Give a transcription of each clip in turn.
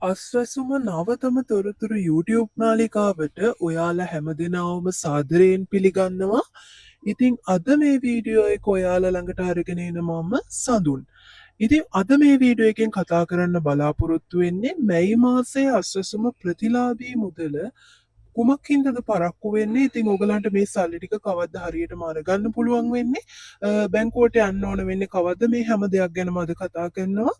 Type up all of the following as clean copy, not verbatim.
අස්වැසුම නවතම තොරතුරු YouTube නාලිකාවට ඔයාලා හැමදෙනාවම සාදරයෙන් පිළිගන්නවා. ඉතිං අද මේ වීඩියෝ එක ඔයාලා ළඟට අරගෙනන මම සඳුන්. ඉතින් අද මේ වීඩියෝ එකෙන් කතා කරන්න බලාපොරොත්තු වෙන්නේ මැයි මාසයේ අස්වැසුම ප්‍රතිලාභී මුදල කුමක් හින්දද පරක්කු වෙන්නේ. ඉතින් ඔයගලන්ට මේ සල්ලි ටික කවද්ද හරියටම අරගන්න පුළුවන් වෙන්නේ, බැංකුවට යන්න ඕන වෙන්නේ කවද්ද, මේ හැම දෙයක් ගැනම අද කතා කරනවා.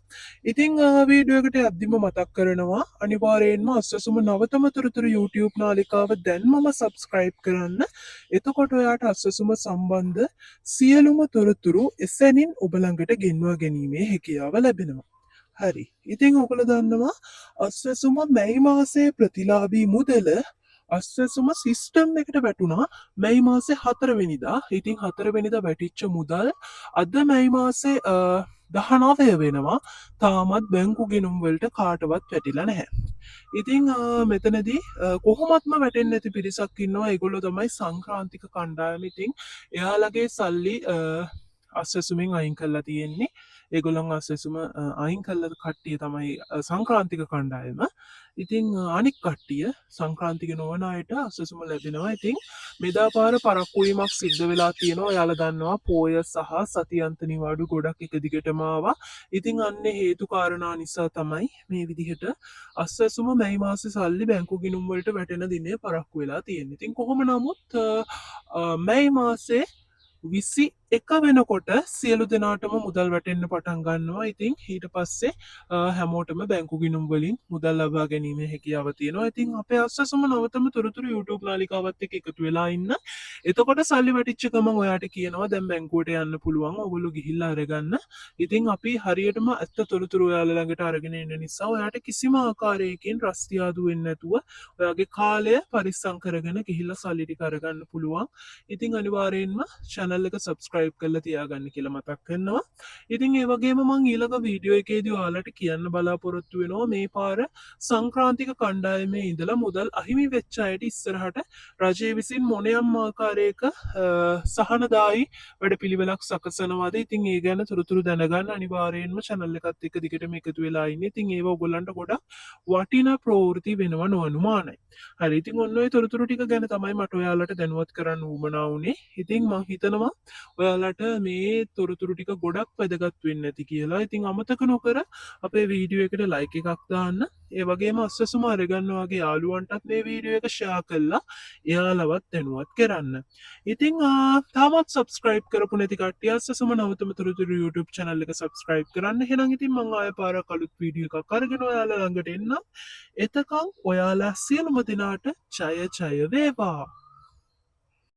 ඉතින් වීඩියෝ එකට යද්දිම මතක් කරනවා අනිවාර්යයෙන්ම අස්වැසුම නවතම තොරතුරු YouTube නාලිකාව දැන්මම subscribe කරන්න. එතකොට ඔයාට අස්වැසුම සම්බන්ධ සියලුම තොරතුරු එසැනින් ඔබ ළඟට ගෙන්වා ගැනීමේ හැකියාව ලැබෙනවා. හරි. ඉතින් ඔයගොල්ලෝ දන්නවා අස්වැසුම මැයි මාසයේ ප්‍රතිලාභී මුදල අස්වැසුම සිස්ටම් එකට වැටුණා මැයි මාසේ 4 වෙනිදා. ඉතින් 4 වෙනිදා වැටිච්ච මුදල් අද මැයි මාසේ 19 වෙනවා. තාමත් බැංකු ගිණුම් වලට කාටවත් වැටිලා නැහැ. ඉතින් මෙතනදී කොහොමත්ම වැටෙන්නේ නැති පිරිසක් ඉන්නවා. ඒගොල්ලෝ තමයි සංක්‍රාන්තික කණ්ඩායම. ඉතින් එයාලගේ සල්ලි අස්වැසුමින් අයින් කරලා තියෙන්නේ. ඒගොල්ලන් අස්වැසුම අයින් කල්ල කට්ටිය තමයි සංක්‍රාන්තික කණ්ඩායම. ඉතිං අනික් කට්ටිය සංක්‍රාන්තික නොවන අයට අස්වැසුම ලැබෙනවා. ඉතිං මෙදා පාර පරක්කුවීමක් සිද්ධ වෙලා තියෙනවා. යාල දන්නවා පෝය සහ සතියන්ත නිවාඩු ගොඩක් එක දිගටමාවා. ඉතිං අන්න හේතු කාරණා නිසා තමයි මේ විදිහට අස්වැසුම මැයි මාසේ සල්ලි බැංකු ගිණුම් වලට වැටෙන දිනේ පරක්කු වෙලා තියෙන්නේ. ඉතින් කොහොම නමුත් මැයි මාසේ 21 වෙනකොට සියලු දෙනාටම මුදල් වැටෙන්න පටන් ගන්නවා. ඉතින් ඊට පස්සේ හැමෝටම බැංකු ගිණුම් වලින් මුදල් ලබා ගැනීමේ හැකියාව තියෙනවා. ඉතින් අපේ අස්වැසුම නවතම තොරතුරු YouTube නාලිකාවත් එක්ක එකතු වෙලා ඉන්න. එතකොට සල්ලි වැටිච්ච ගමන් ඔයාට කියනවා දැන් බැංකුවට යන්න පුළුවන්. ඔයගොල්ලෝ ගිහිල්ලා අරගන්න. ඉතින් අපි හරියටම ඇත්ත තොරතුරු ඔයාලා ළඟට අරගෙන එන්න නිසා ඔයාට කිසිම ආකාරයකින් රස්තියාදු වෙන්නේ නැතුව ඔයාගේ කාලය පරිස්සම් කරගෙන ගිහිල්ලා සල්ලි ටික අරගන්න පුළුවන්. ඉතින් අනිවාර්යයෙන්ම channel එක subscribe කරලා තියාගන්න කියලා මතක් කරනවා. ඉතින් ඒ වගේම මම ඊළඟ වීඩියෝ එකේදී ඔයාලට කියන්න බලාපොරොත්තු වෙනවා මේ පාර සංක්‍රාන්තික කණ්ඩායමේ ඉඳලා මුදල් අහිමි වෙච්ච අයට ඉස්සරහට රජය විසින් මොනියම් ආකාරයක සහනදායි වැඩපිළිවෙලක් සකසනවාද. ඉතින් ඒ ගැන තොරතුරු දැනගන්න අනිවාර්යයෙන්ම channel එකත් එක්ක දිගටම එකතු වෙලා ඉන්න. ඉතින් ඒව ඔයගොල්ලන්ට ගොඩක් වටිනා ප්‍රවෘත්ති වෙනවා නොඅනුමානයි. හරි. ඉතින් ඔන්න ඔය තොරතුරු ටික ගැන තමයි මට ඔයාලට දැනුවත් කරන්න උවමනා වුණේ. ඉතින් මම හිතනවා ඔයාලට මේ තොරතුරු ටික ගොඩක් වැදගත් වෙන්න ඇති කියලා. ඉතින් අමතක නොකර අපේ වීඩියෝ එකට ලයික් එකක් දාන්න. ඒ වගේම අස්වැසුම අරගන්න වගේ යාළුවන්ටත් මේ වීඩියෝ එක ෂෙයා කරලා එයාලවත් දැනුවත් කරන්න. ඉතින් තාමත් subscribe කරපු නැති කට්ටිය අස්වැසුම නවතම තොරතුරු YouTube channel එක subscribe කරන්න. එහෙනම් ඉතින් මම ආයෙ පාරක් අලුත් වීඩියෝ එකක් අරගෙන ඔයාලා ළඟට එන්නම්. එතකන් ඔයාලා සියලුම දෙනාට ජය ජය වේවා.